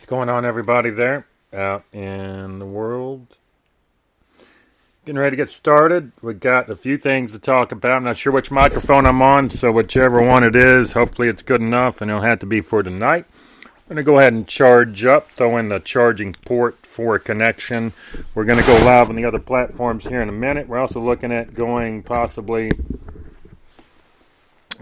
What's going on, everybody there out in the world? Getting ready to get started. We got a few things to talk about. I'm not sure which microphone I'm on, so whichever one it is, hopefully it's good enough, and it'll have to be for tonight. I'm going to go ahead and charge up, throw in the charging port for a connection. We're going to go live on the other platforms here in a minute. We're also looking at going possibly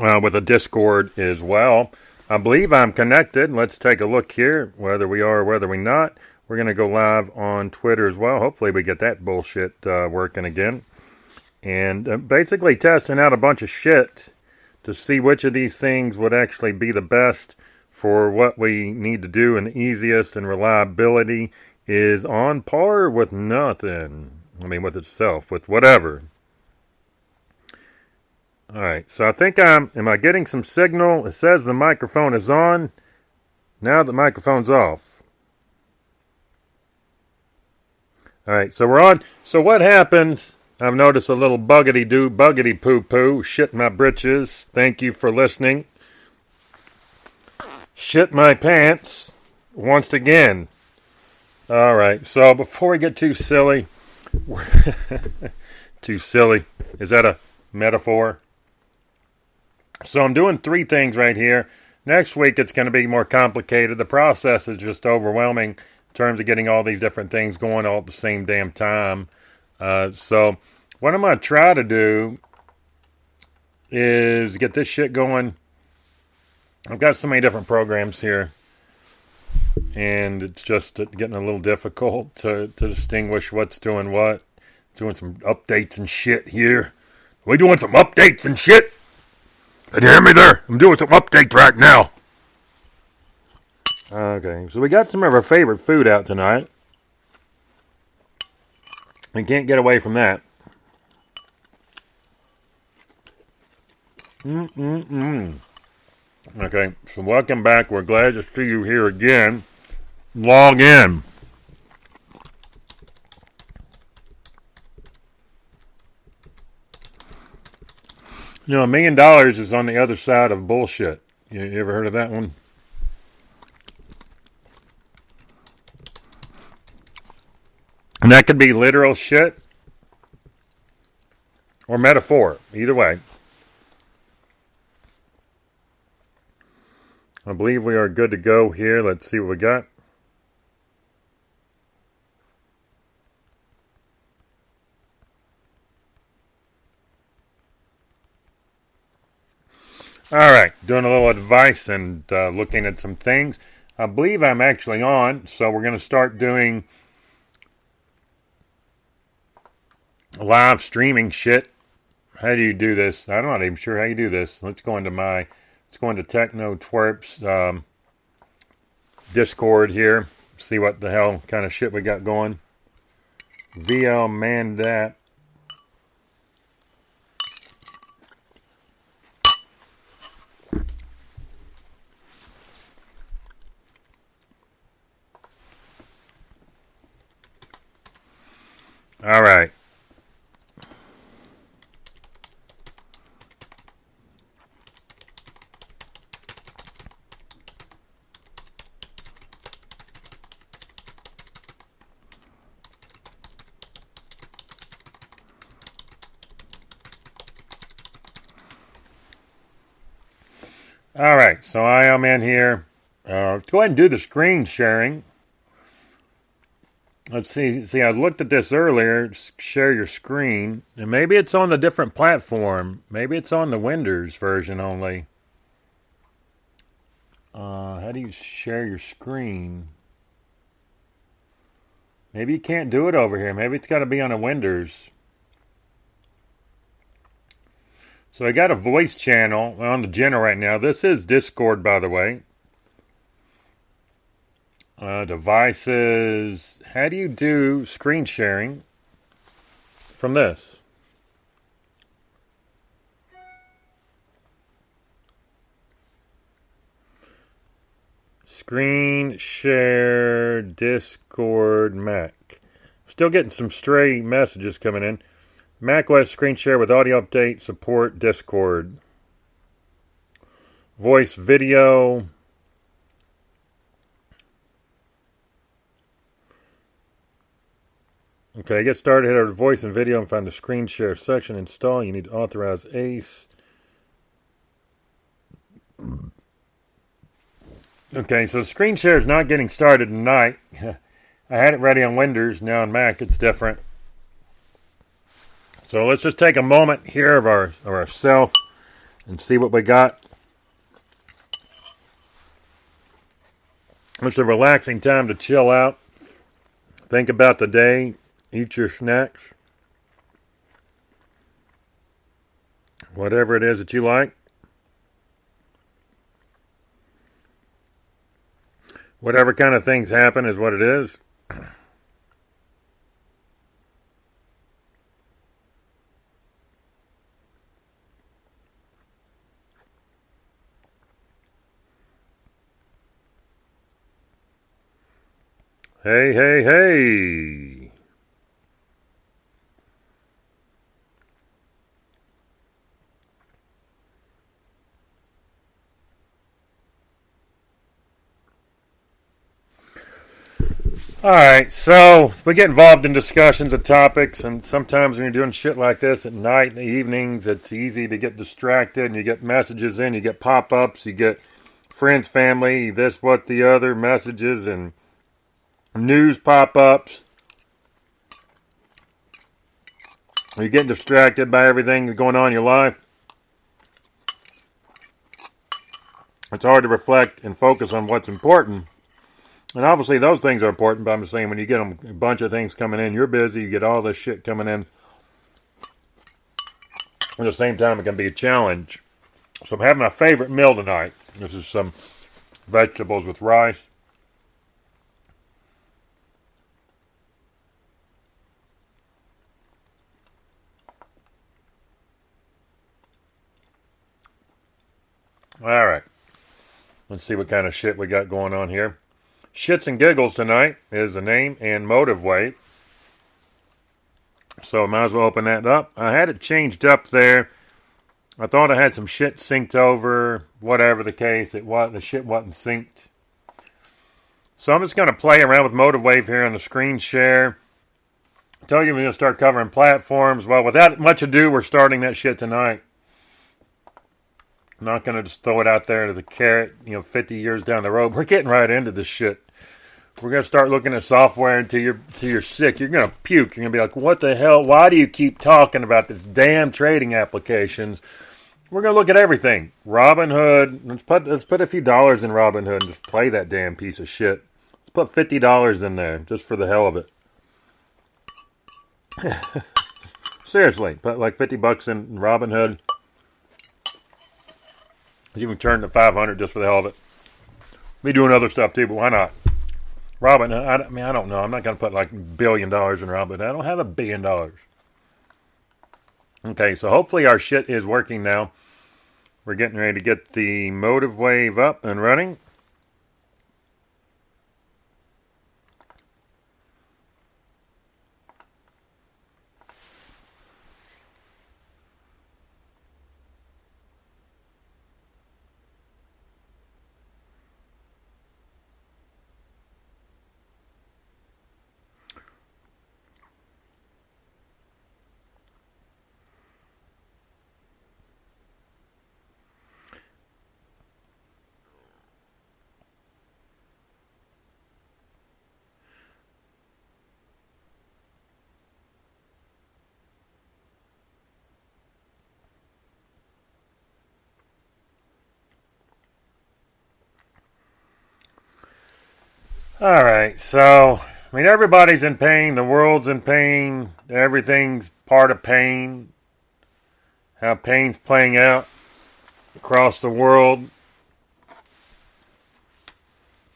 with a Discord as well. I believe I'm connected. Let's take a look here, whether we are or whether we're not. We're going to go live on Twitter as well. Hopefully we get that bullshit working again. And basically testing out a bunch of shit to see which of these things would actually be the best for what we need to do, and the easiest, and reliability is on par with nothing. I mean, with itself, with whatever. Alright, so I think am I getting some signal? It says the microphone is on. Now the microphone's off. Alright, so we're on. So what happens? I've noticed a little buggity poo poo, shit my britches. Thank you for listening. Shit my pants once again. Alright, so before we get too silly, too silly, is that a metaphor? So I'm doing three things right here. Next week it's going to be more complicated. The process is just overwhelming in terms of getting all these different things going all at the same damn time. So what I'm going to try to do is get this shit going. I've got so many different programs here, and it's just getting a little difficult to distinguish what's doing what. Doing some updates and shit here. We doing some updates and shit? Can you hear me there? I'm doing some updates right now. Okay, so we got some of our favorite food out tonight. We can't get away from that. Okay, so welcome back. We're glad to see you here again. Log in. You know, $1 million is on the other side of bullshit. You ever heard of that one? And that could be literal shit or metaphor. Either way. I believe we are good to go here. Let's see what we got. Alright, doing a little advice and looking at some things. I believe I'm actually on, so we're going to start doing live streaming shit. How do you do this? I'm not even sure how you do this. Let's go into Techno Twerp's Discord here. See what the hell kind of shit we got going. VL man that. All right. All right, so I am in here. Let's go ahead and do the screen sharing. Let's see, I looked at this earlier. Share your screen. And maybe it's on a different platform. Maybe it's on the Windows version only. How do you share your screen? Maybe you can't do it over here. Maybe it's got to be on a Windows. So I got a voice channel on the channel right now. This is Discord, by the way. Devices. How do you do screen sharing from this? Screen share Discord Mac. Still getting some stray messages coming in. macOS screen share with audio update support Discord. Voice video. Okay, get started. Head over to voice and video and find the screen share section. Install. You need to authorize ACE. Okay, so screen share is not getting started tonight. I had it ready on Windows. Now on Mac, it's different. So let's just take a moment here of ourself and see what we got. It's a relaxing time to chill out. Think about the day. Eat your snacks. Whatever it is that you like. Whatever kind of things happen is what it is. Hey, hey, hey. All right, so we get involved in discussions of topics, and sometimes when you're doing shit like this at night and evenings, it's easy to get distracted, and you get messages in, you get pop-ups, you get friends, family, this, what, the other, messages, and news pop-ups. You're getting distracted by everything that's going on in your life. It's hard to reflect and focus on what's important. And obviously those things are important, but I'm just saying when you get a bunch of things coming in, you're busy, you get all this shit coming in. At the same time, it can be a challenge. So I'm having my favorite meal tonight. This is some vegetables with rice. All right. Let's see what kind of shit we got going on here. Shits and Giggles tonight is the name and Motive Wave. So I might as well open that up. I had it changed up there. I thought I had some shit synced over. Whatever the case, the shit wasn't synced. So I'm just going to play around with Motive Wave here on the screen share. I tell you we're going to start covering platforms. Well, without much ado, we're starting that shit tonight. I'm not going to just throw it out there as a carrot, 50 years down the road. We're getting right into this shit. We're going to start looking at software until you're sick. You're going to puke. You're going to be like, what the hell? Why do you keep talking about this damn trading applications? We're going to look at everything. Robinhood. Let's put a few dollars in Robinhood and just play that damn piece of shit. Let's put $50 in there just for the hell of it. Seriously, put like $50 in Robinhood. You can turn to 500 just for the hell of it. Be doing other stuff too, but why not? Robinhood, I don't know. I'm not going to put like $1 billion in Robinhood. I don't have $1 billion. Okay, so hopefully our shit is working now. We're getting ready to get the Motive Wave up and running. All right, so, everybody's in pain. The world's in pain. Everything's part of pain. How pain's playing out across the world.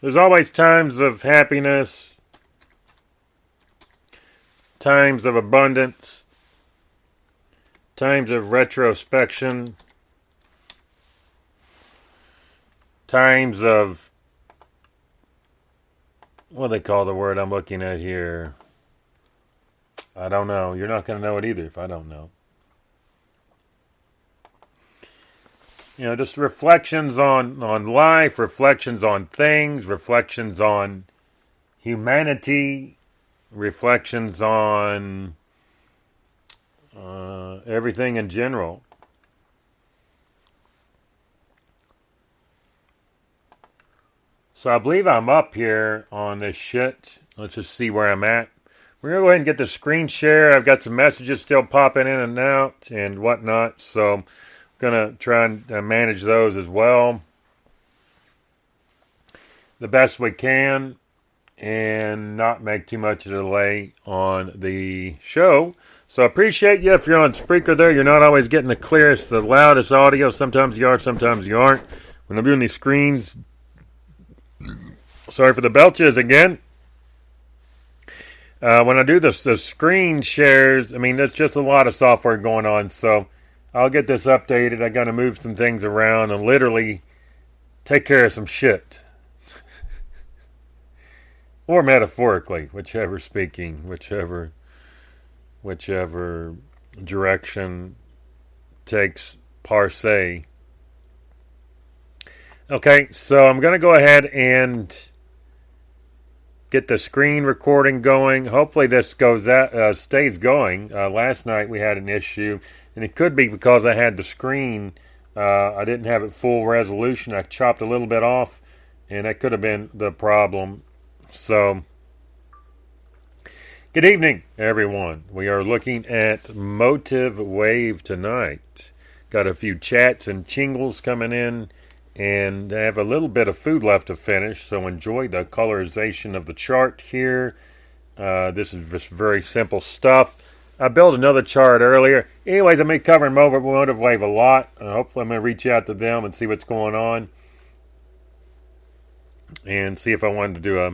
There's always times of happiness, times of abundance, times of retrospection, times of, what do they call the word I'm looking at here? I don't know. You're not going to know it either if I don't know. Just reflections on life, reflections on things, reflections on humanity, reflections on everything in general. So I believe I'm up here on this shit. Let's just see where I'm at. We're going to go ahead and get the screen share. I've got some messages still popping in and out and whatnot. So I'm going to try and manage those as well the best we can and not make too much of a delay on the show. So I appreciate you. If you're on Spreaker there, you're not always getting the clearest, the loudest audio. Sometimes you are, sometimes you aren't. When I'm doing these screens, sorry for the belches again. When I do the screen shares, I mean, there's just a lot of software going on. So I'll get this updated. I got to move some things around and literally take care of some shit. Or metaphorically, whichever direction takes par se. Okay, so I'm going to go ahead and get the screen recording going. Hopefully this stays going. Last night we had an issue, and it could be because I had the screen. I didn't have it full resolution. I chopped a little bit off, and that could have been the problem. So, good evening, everyone. We are looking at Motive Wave tonight. Got a few chats and chingles coming in, and I have a little bit of food left to finish, so enjoy the colorization of the chart here. This is just very simple stuff. I built another chart earlier. Anyways, I'm going to be covering Motive Wave a lot. Hopefully I'm going to reach out to them and see what's going on. And see if I wanted to do a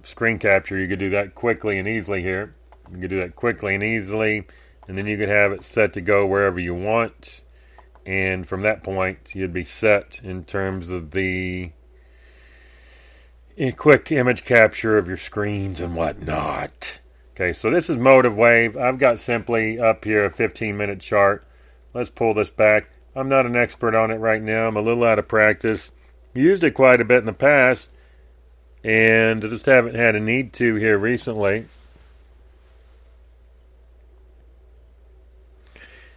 screen capture. You could do that quickly and easily here. You could do that quickly and easily, and then you could have it set to go wherever you want. And from that point, you'd be set in terms of the quick image capture of your screens and whatnot. Okay, so this is Motive Wave. I've got simply up here a 15-minute chart. Let's pull this back. I'm not an expert on it right now. I'm a little out of practice. Used it quite a bit in the past, and I just haven't had a need to here recently.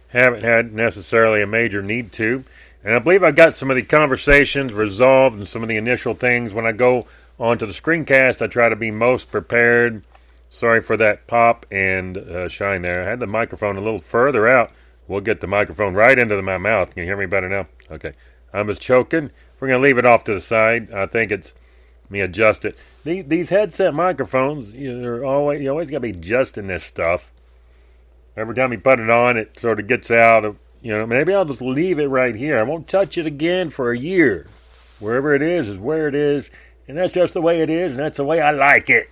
Haven't had necessarily a major need to. And I believe I've got some of the conversations resolved and some of the initial things. When I go onto the screencast, I try to be most prepared. Sorry for that pop and shine there. I had the microphone a little further out. We'll get the microphone right into my mouth. Can you hear me better now? Okay. I'm just choking. We're going to leave it off to the side. I think it's... Let me adjust it. These headset microphones, you always got to be adjusting this stuff. Every time you put it on, it sort of gets out of, maybe I'll just leave it right here. I won't touch it again for a year. Wherever it is where it is. And that's just the way it is, and that's the way I like it.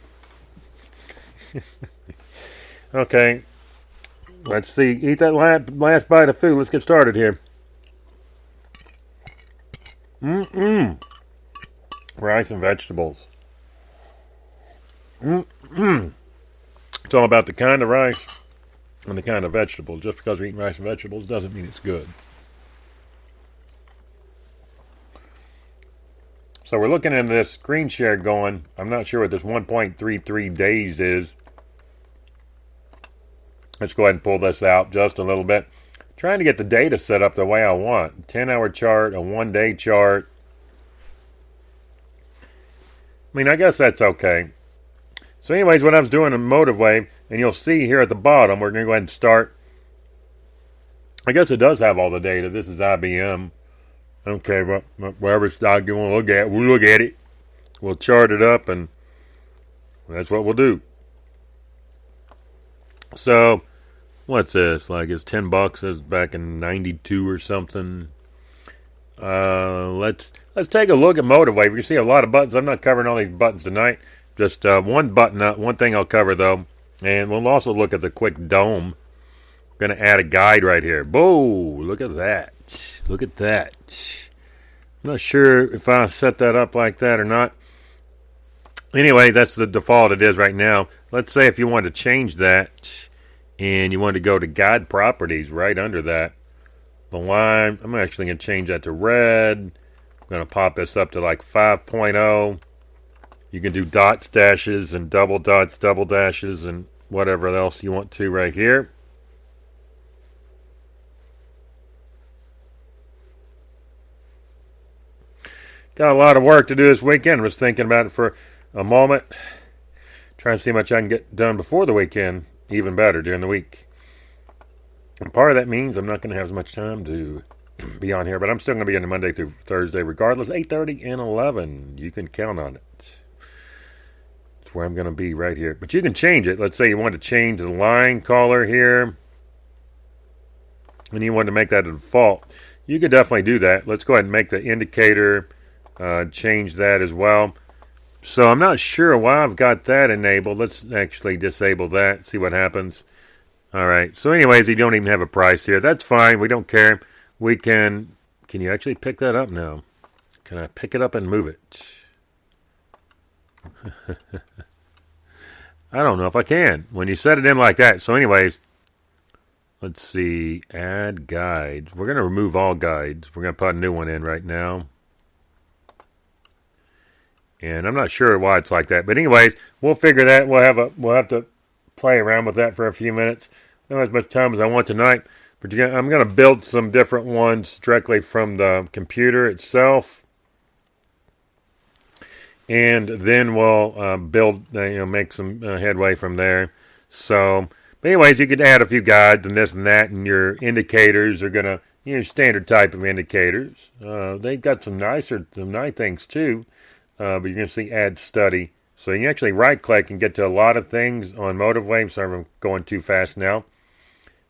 Okay. Let's see. Eat that last bite of food. Let's get started here. Rice and vegetables. It's all about the kind of rice and the kind of vegetables. Just because we're eating rice and vegetables doesn't mean it's good. So we're looking at this screen share going. I'm not sure what this 1.33 days is. Let's go ahead and pull this out just a little bit. Trying to get the data set up the way I want. 10-hour chart, a 1-day chart. I mean, I guess that's okay. So anyways, what I was doing in Motive Wave, and you'll see here at the bottom, we're going to go ahead and start. I guess it does have all the data. This is IBM. Okay, whatever stock you want to look at, we'll look at it. We'll chart it up, and that's what we'll do. So, what's this? Like, it's $10. It's back in 92 or something. Let's take a look at Motive Wave. You can see a lot of buttons. I'm not covering all these buttons tonight. Just one thing I'll cover, though. And we'll also look at the quick dome. I'm going to add a guide right here. Whoa, look at that. Look at that. I'm not sure if I set that up like that or not. Anyway, that's the default it is right now. Let's say if you want to change that and you want to go to guide properties right under that. The line, I'm actually going to change that to red. I'm going to pop this up to like 5.0. You can do dots, dashes, and double dots, double dashes, and whatever else you want to right here. Got a lot of work to do this weekend. I was thinking about it for a moment. Trying to see how much I can get done before the weekend. Even better during the week. And part of that means I'm not going to have as much time to be on here. But I'm still going to be in the Monday through Thursday regardless. 8:30 and 11. You can count on it. It's where I'm going to be right here. But you can change it. Let's say you want to change the line color here. And you want to make that a default. You could definitely do that. Let's go ahead and make the indicator... change that as well. So I'm not sure why I've got that enabled. Let's actually disable that, see what happens. Alright, so anyways, you don't even have a price here. That's fine, we don't care. We can you actually pick that up now? Can I pick it up and move it? I don't know if I can. When you set it in like that. So anyways, let's see, add guides. We're going to remove all guides. We're going to put a new one in right now. And I'm not sure why it's like that. But anyways, we'll figure that. We'll have to play around with that for a few minutes. Not as much time as I want tonight. But I'm going to build some different ones directly from the computer itself. And then we'll build, make some headway from there. So, but anyways, you could add a few guides and this and that. And your indicators are going to, standard type of indicators. They've got some nice things too. But you're going to see add study. So you can actually right click and get to a lot of things on MotiveWave. Sorry, I'm going too fast now.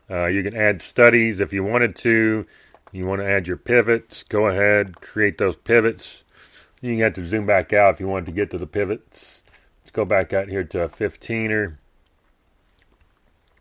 You can add studies if you wanted to. You want to add your pivots. Go ahead, create those pivots. You can have to zoom back out if you wanted to get to the pivots. Let's go back out here to a 15er.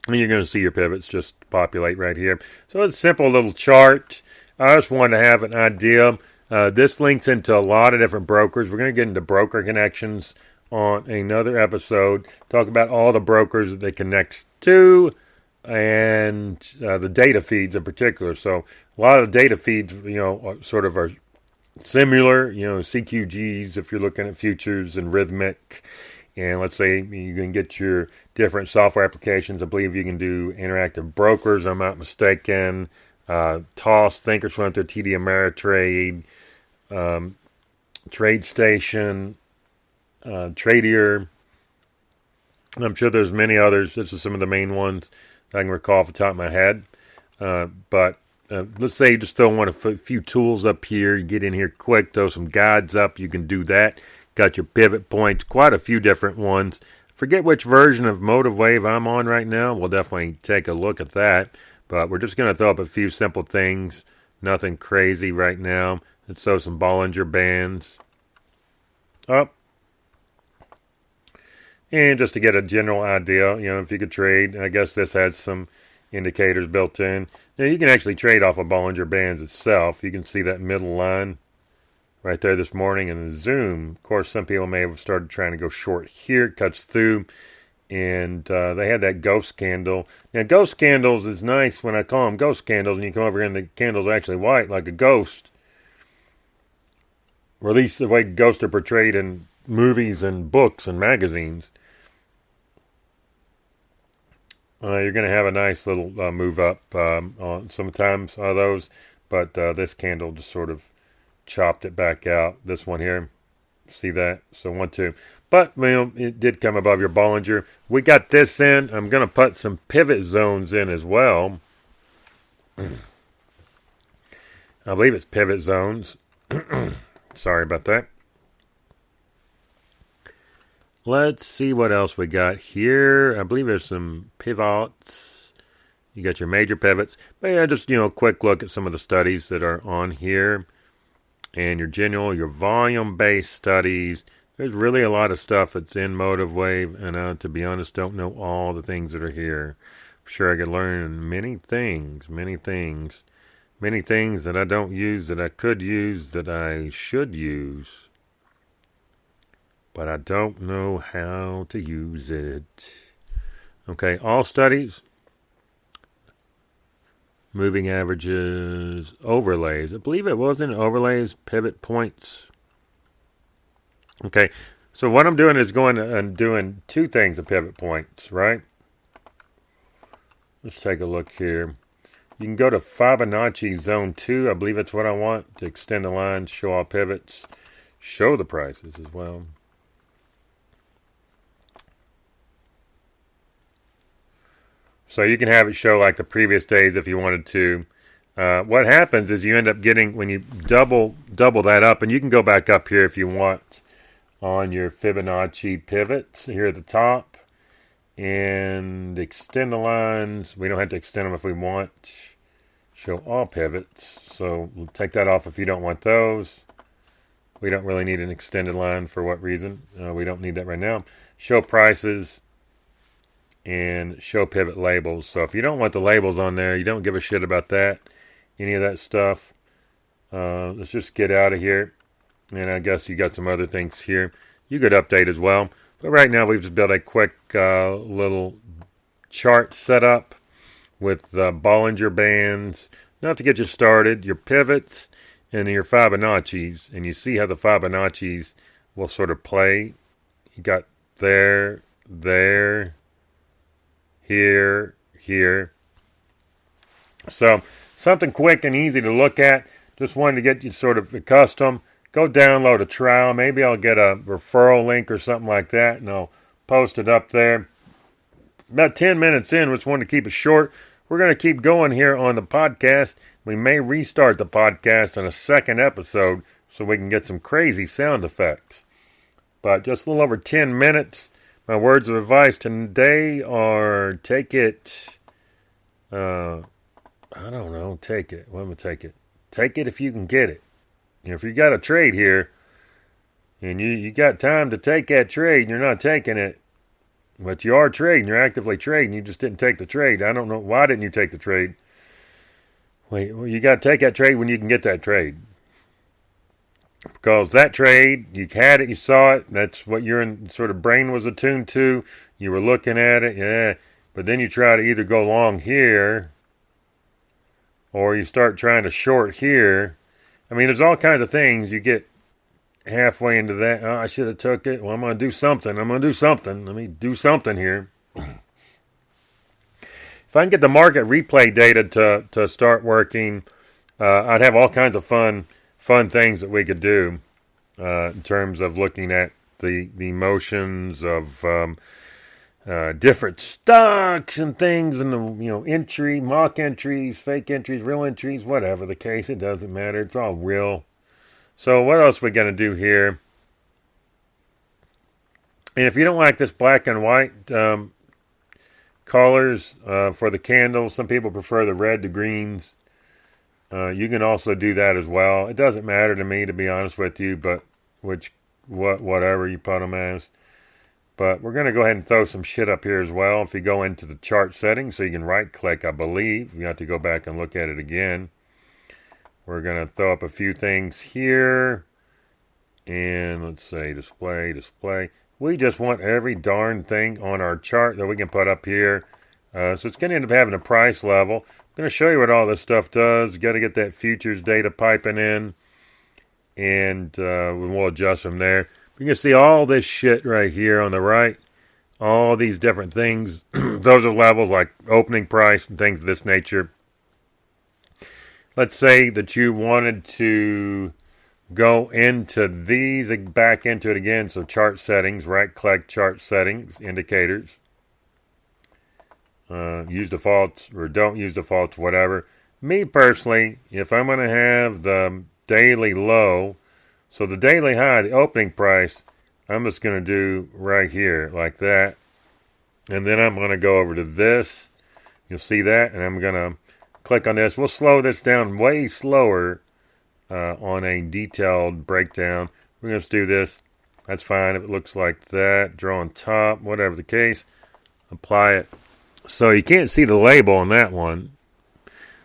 And you're going to see your pivots just populate right here. So it's a simple little chart. I just wanted to have an idea. This links into a lot of different brokers. We're going to get into broker connections on another episode. Talk about all the brokers that they connect to and the data feeds in particular. So a lot of the data feeds, sort of are similar. CQGs if you're looking at futures and Rhythmic. And let's say you can get your different software applications. I believe you can do interactive brokers. I'm not mistaken. TOS, Thinkorswim, TD Ameritrade. TradeStation, Tradier. I'm sure there's many others. This is some of the main ones that I can recall off the top of my head. But let's say you just throw a few tools up here. You get in here quick, throw some guides up. You can do that. Got your pivot points, quite a few different ones. Forget which version of MotiveWave I'm on right now. We'll definitely take a look at that. But we're just going to throw up a few simple things. Nothing crazy right now. Let's throw some Bollinger Bands up. And just to get a general idea, if you could trade, I guess this has some indicators built in. Now you can actually trade off of Bollinger Bands itself. You can see that middle line right there this morning in the zoom. Of course, some people may have started trying to go short here. It cuts through. And they had that ghost candle. Now, ghost candles is nice when I call them ghost candles, and you come over here and the candle's actually white, like a ghost. Or at least the way ghosts are portrayed in movies and books and magazines. You're going to have a nice little move up on sometimes those. But this candle just sort of chopped it back out. This one here. See that? So 1, 2. But, it did come above your Bollinger. We got this in. I'm going to put some pivot zones in as well. I believe it's pivot zones. Sorry about that. Let's see what else we got here. I believe there's some pivots. You got your major pivots. But yeah, just, a quick look at some of the studies that are on here. And your general, your volume-based studies. There's really a lot of stuff that's in MotiveWave. And to be honest, don't know all the things that are here. I'm sure I could learn many things. Many things that I don't use, that I could use, that I should use. But I don't know how to use it. Okay, all studies. Moving averages, overlays. I believe it was in overlays, pivot points. Okay, So what I'm doing is going and doing two things at pivot points, right? Let's take a look here. You can go to Fibonacci Zone 2. I believe that's what I want to extend the line, show all pivots, show the prices as well. So you can have it show like the previous days if you wanted to. What happens is you end up getting, when you double that up, and you can go back up here if you want on your Fibonacci pivots here at the top and extend the lines. We don't have to extend them if we want. Show all pivots. So we'll take that off if you don't want those. We don't really need an extended line for what reason. We don't need that right now. Show prices and show pivot labels. So if you don't want the labels on there, you don't give a shit about that, any of that stuff, let's just get out of here. And I guess you got some other things here you could update as well. But right now we've just built a quick little chart setup with Bollinger Bands, enough to get you started, your pivots, and your Fibonacci's. And you see how the Fibonacci's will sort of play. You got there, here. So something quick and easy to look at. Just wanted to get you sort of accustomed. Go download a trial. Maybe I'll get a referral link or something like that, and I'll post it up there. About 10 minutes in, just wanted to keep it short. We're going to keep going here on the podcast. We may restart the podcast on a second episode so we can get some crazy sound effects. But just a little over 10 minutes. My words of advice today are take it. I don't know. Take it. What am I take it? Take it if you can get it. If you got a trade here and you got time to take that trade and you're not taking it, but you are trading, you're actively trading, you just didn't take the trade. I don't know. Why didn't you take the trade? Well, you got to take that trade when you can get that trade. Because that trade, you had it, you saw it, that's what your sort of brain was attuned to. You were looking at it, yeah. But then you try to either go long here or you start trying to short here. I mean, there's all kinds of things. You get halfway into that. Oh, I should have took it. Well, I'm going to do something. Let me do something here. If I can get the market replay data to start working, I'd have all kinds of fun things that we could do in terms of looking at the motions of different stocks and things, and the mock entries, fake entries, real entries, whatever the case, it doesn't matter. It's all real. So what else are we going to do here? And if you don't like this black and white colors for the candles, some people prefer the red to greens. You can also do that as well. It doesn't matter to me, to be honest with you, but whatever you put them as. But we're going to go ahead and throw some shit up here as well. If you go into the chart settings, so you can right click, I believe. You have to go back and look at it again. We're going to throw up a few things here. And let's say display. We just want every darn thing on our chart that we can put up here. So it's going to end up having a price level. I'm going to show you what all this stuff does. You got to get that futures data piping in. And we'll adjust from there. You can see all this shit right here on the right. All these different things. Those are levels like opening price and things of this nature. Let's say that you wanted to go into these, back into it again. So chart settings, right click chart settings, indicators. Use defaults or don't use defaults, whatever. Me personally, if I'm going to have the daily low, so the daily high, the opening price, I'm just going to do right here like that. And then I'm going to go over to this. You'll see that. And I'm going to click on this. We'll slow this down way slower on a detailed breakdown. We're going to do this. That's fine if it looks like that. Draw on top, whatever the case. Apply it. So you can't see the label on that one,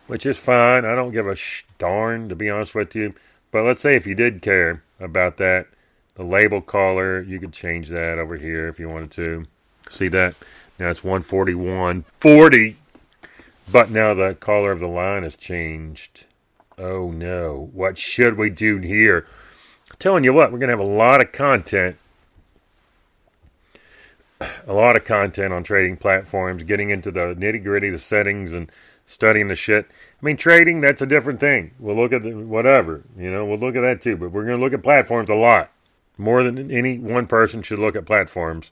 which is fine. I don't give a darn, to be honest with you. But let's say if you did care about that, the label color, you could change that over here if you wanted to. See that? Now it's 141.40. But now the color of the line has changed. Oh no. What should we do here? I'm telling you what, we're going to have a lot of content a lot of content on trading platforms, getting into the nitty gritty, the settings, and studying the shit. I mean, trading, that's a different thing. We'll look at whatever, we'll look at that too. But we're going to look at platforms a lot. More than any one person should look at platforms.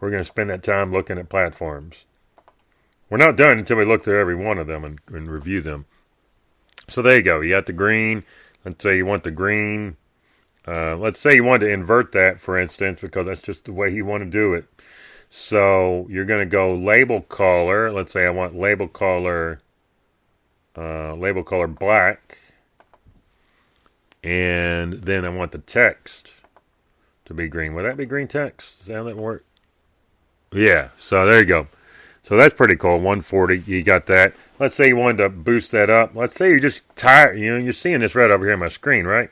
We're going to spend that time looking at platforms. We're not done until we look through every one of them and review them. So there you go. You got the green. Let's say you want the green. Let's say you want to invert that, for instance, because that's just the way you want to do it. So you're going to go label color. Let's say I want label color black. And then I want the text to be green. Would that be green text? Is that how that work? Yeah. So there you go. So that's pretty cool. 140. You got that. Let's say you wanted to boost that up. Let's say you're just tired. You're seeing this right over here on my screen, right?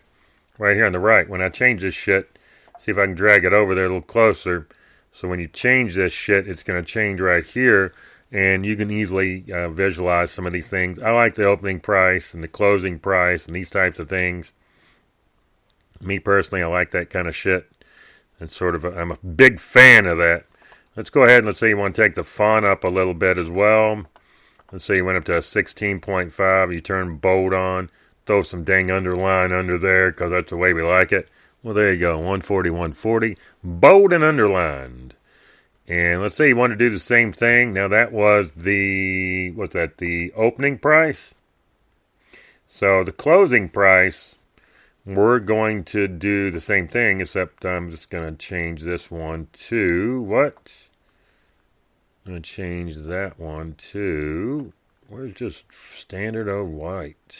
Right here on the right. When I change this shit, see if I can drag it over there a little closer. So when you change this shit, it's going to change right here. And you can easily visualize some of these things. I like the opening price and the closing price and these types of things. Me personally, I like that kind of shit. It's I'm a big fan of that. Let's go ahead and let's say you want to take the font up a little bit as well. Let's say you went up to a 16.5. You turn bold on. Throw some dang underline under there because that's the way we like it. Well, there you go. 140, 140. Bold and underlined. And let's say you want to do the same thing. Now that was the opening price. So the closing price, we're going to do the same thing, except I'm just going to change this one to what? I'm going to change that one to, where's just standard old white?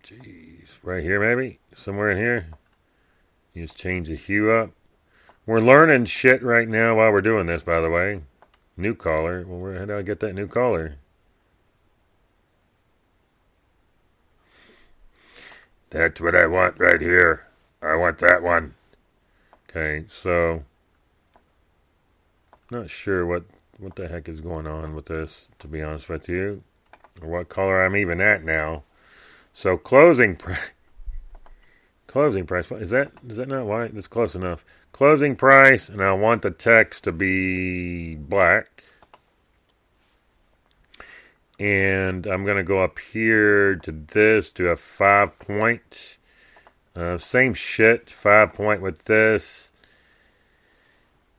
Jeez, right here maybe? Somewhere in here? You just change the hue up. We're learning shit right now while we're doing this, by the way. New color. Well, how do I get that new color? That's what I want right here. I want that one. Okay, so not sure what the heck is going on with this, to be honest with you, or what color I'm even at now. So closing price. Is that not white? That's close enough. Closing price, and I want the text to be black. And I'm going to go up here to this, to a 5 point. Same shit, 5 point with this.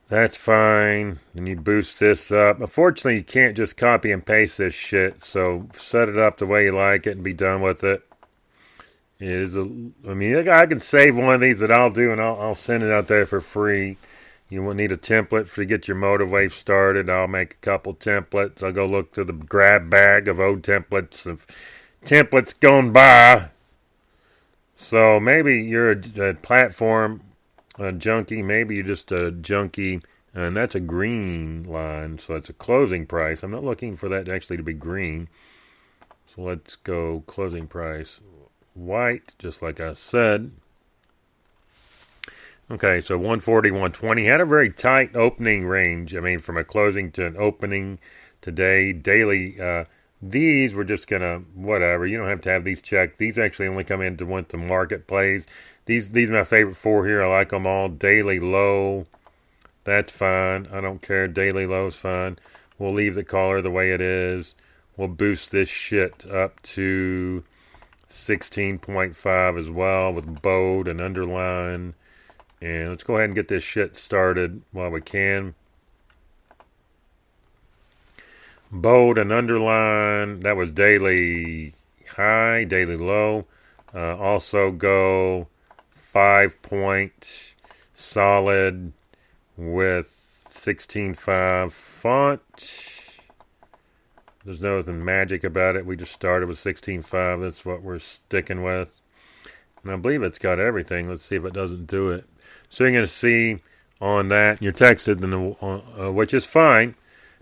That's fine. And you boost this up. Unfortunately, you can't just copy and paste this shit. So set it up the way you like it and be done with it. I can save one of these that I'll do, and I'll send it out there for free. You will need a template to get your MotiveWave started. I'll make a couple templates. I'll go look through the grab bag of old templates gone by. So maybe you're a platform junkie. Maybe you're just a junkie, and that's a green line. So it's a closing price. I'm not looking for that actually to be green. So let's go closing price white, just like I said. Okay, so 140, 120. Had a very tight opening range. I mean, from a closing to an opening today. Daily, these we're just going to, whatever. You don't have to have these checked. These actually only come into once the market plays. These are my favorite four here. I like them all. Daily low, that's fine. I don't care. Daily low is fine. We'll leave the color the way it is. We'll boost this shit up to 16.5 as well with bold and underline. And let's go ahead and get this shit started while we can. Bold and underline. That was daily high, daily low. Also go 5 point solid with 16.5 font. There's nothing magic about it. We just started with 16.5. That's what we're sticking with. And I believe it's got everything. Let's see if it doesn't do it. So you're going to see on that, you're texted, which is fine.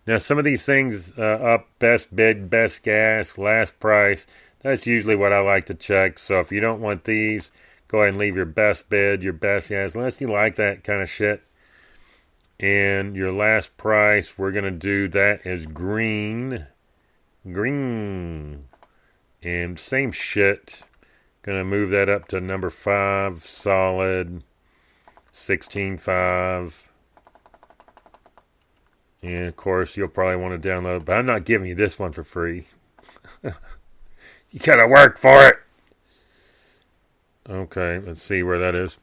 Now, some of these things up, best bid, best gas, last price, that's usually what I like to check. So if you don't want these, go ahead and leave your best bid, your best gas, unless you like that kind of shit. And your last price, we're going to do that as green. Green. And same shit. Gonna move that up to number 5, solid, 16.5. And of course, you'll probably want to download, but I'm not giving you this one for free. You gotta work for it. Okay, let's see where that is.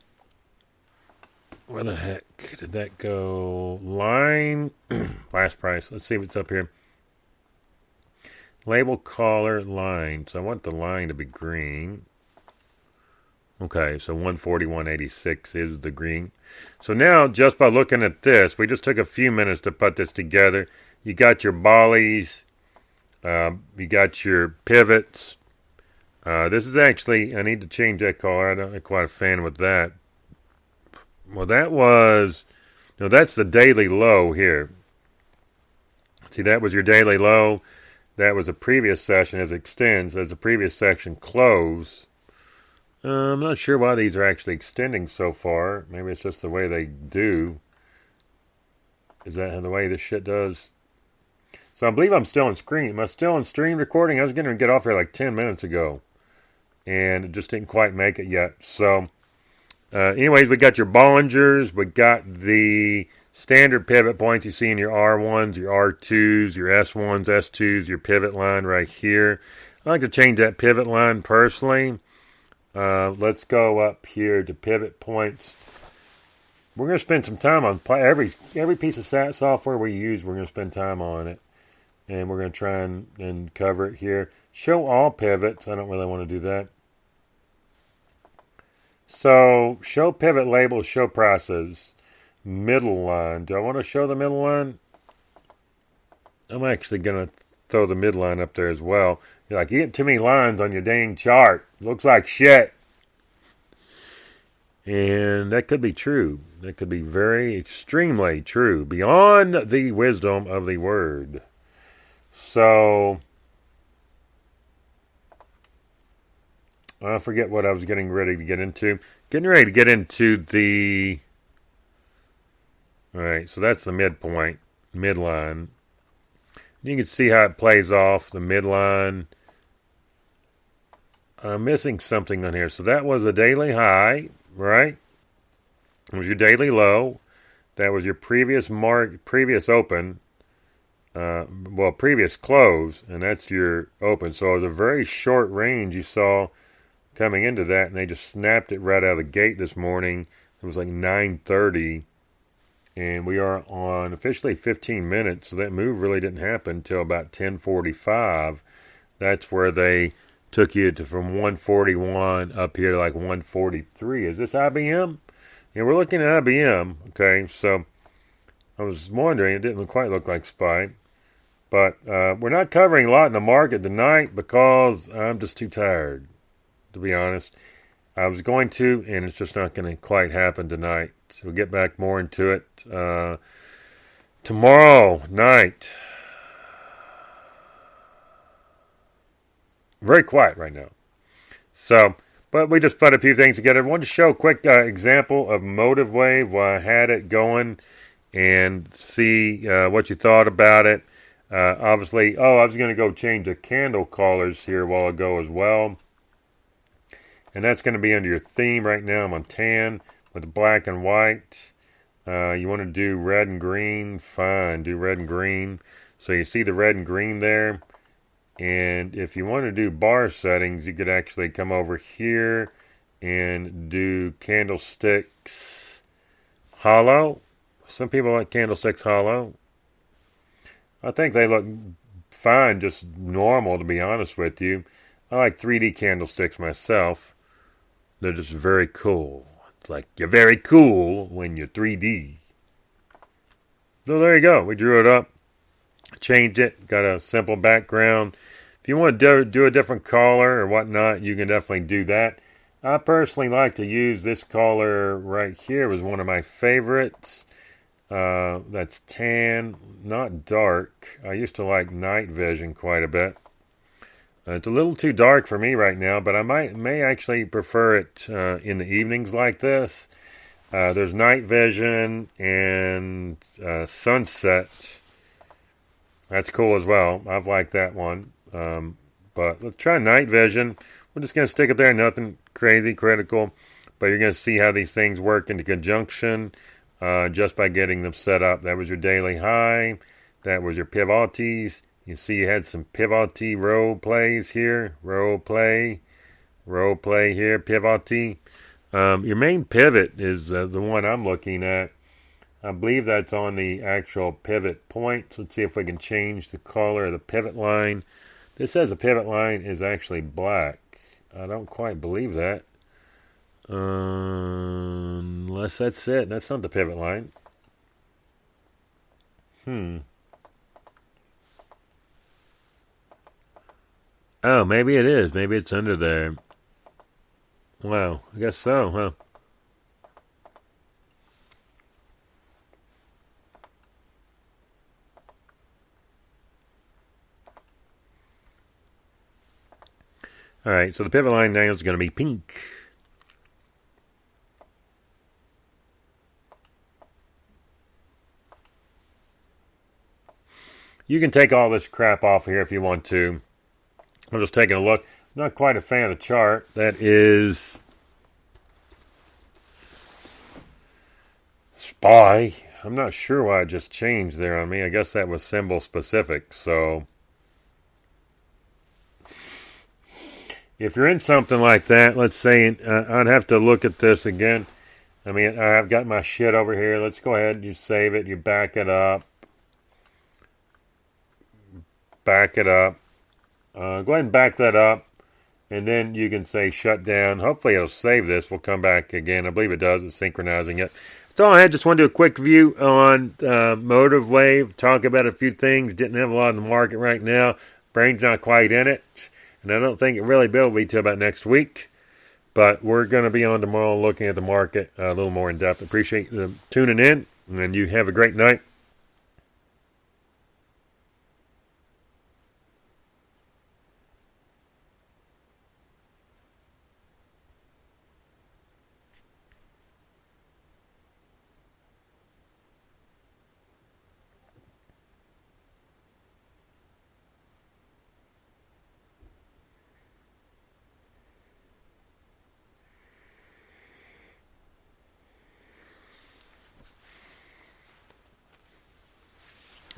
Where the heck did that go? Line, last price. Let's see what's up here. Label color line. So I want the line to be green. Okay, so 141.86 is the green. So now, just by looking at this, we just took a few minutes to put this together. You got your bollies. You got your pivots. This is actually, I need to change that color. I'm not quite a fan with that. Well, that was, no, that's the daily low here. See, that was your daily low. That was a previous session as it extends. As the previous section close. I'm not sure why these are actually extending so far. Maybe it's just the way they do. Is that the way this shit does? So I believe I'm still on screen. Am I still on stream recording? I was going to get off here like 10 minutes ago. And it just didn't quite make it yet. So, anyways, we got your Bollingers. We got the standard pivot points you see in your R1s, your R2s, your S1s, S2s, your pivot line right here. I like to change that pivot line personally. Let's go up here to pivot points. We're going to spend some time on every piece of software we use. We're going to spend time on it. And we're going to try and cover it here. Show all pivots. I don't really want to do that. So, show pivot labels, show prices. Middle line. Do I want to show the middle line? I'm actually going to throw the midline up there as well. You're like, you get too many lines on your dang chart. Looks like shit. And that could be true. That could be very extremely true. Beyond the wisdom of the word. So, I forget what I was getting ready to get into. Getting ready to get into the... Alright, so that's the midpoint. Midline. You can see how it plays off the midline. I'm missing something on here. So that was a daily high, right? It was your daily low. That was your previous open. Previous close, and that's your open. So it was a very short range you saw coming into that, and they just snapped it right out of the gate this morning. It was like 9:30, and we are on officially 15 minutes, so that move really didn't happen until about 10:45. That's where they took you to from 141 up here to like 143. Is this IBM? Yeah, we're looking at IBM. Okay, so I was wondering, it didn't quite look like SPY. But we're not covering a lot in the market tonight because I'm just too tired, to be honest. I was going to, and it's just not going to quite happen tonight. So we'll get back more into it tomorrow night. Very quiet right now. So, but we just put a few things together. I wanted to show a quick example of Motive Wave while I had it going and see what you thought about it. Obviously, I was going to go change the candle colors here a while ago as well. And that's going to be under your theme right now. I'm on tan with black and white. You want to do red and green? Fine, do red and green. So you see the red and green there. And if you want to do bar settings, you could actually come over here and do candlesticks hollow. Some people like candlesticks hollow. I think they look fine, just normal, to be honest with you. I like 3D candlesticks myself. They're just very cool. It's like you're very cool when you're 3D. So there you go. We drew it up, changed it, got a simple background. If you want to do a different color or whatnot, you can definitely do that. I personally like to use this color right here. It was one of my favorites. That's tan, not dark. I used to like night vision quite a bit. It's a little too dark for me right now, but I may actually prefer it in the evenings like this. There's night vision and sunset. That's cool as well. I've liked that one. But let's try night vision. we're just going to stick it there. Nothing crazy, critical. But you're going to see how these things work into conjunction just by getting them set up. That was your daily high. That was your pivotes. You see you had some pivote row plays here. Row play here, pivote. Your main pivot is the one I'm looking at. I believe that's on the actual pivot points. Let's see if we can change the color of the pivot line. This says the pivot line is actually black. I don't quite believe that. Unless that's it. That's not the pivot line. Oh, maybe it is. Maybe it's under there. Wow, I guess so, huh? Alright, so the pivot line now is going to be pink. You can take all this crap off here if you want to. I'm just taking a look. I'm not quite a fan of the chart. That is SPY. I'm not sure why it just changed there on me. I guess that was symbol specific. So if you're in something like that, let's say I'd have to look at this again. I mean, I've got my shit over here. Let's go ahead and you save it. You back it up. Back it up. Go ahead and back that up. And then you can say shut down. Hopefully it'll save this. We'll come back again. I believe it does. It's synchronizing it. That's all I had. Just want to do a quick view on Motive Wave. Talk about a few things. Didn't have a lot in the market right now. Brain's not quite in it. And I don't think it really will be till about next week. But we're going to be on tomorrow looking at the market a little more in depth. Appreciate you tuning in. And you have a great night.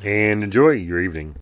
And enjoy your evening.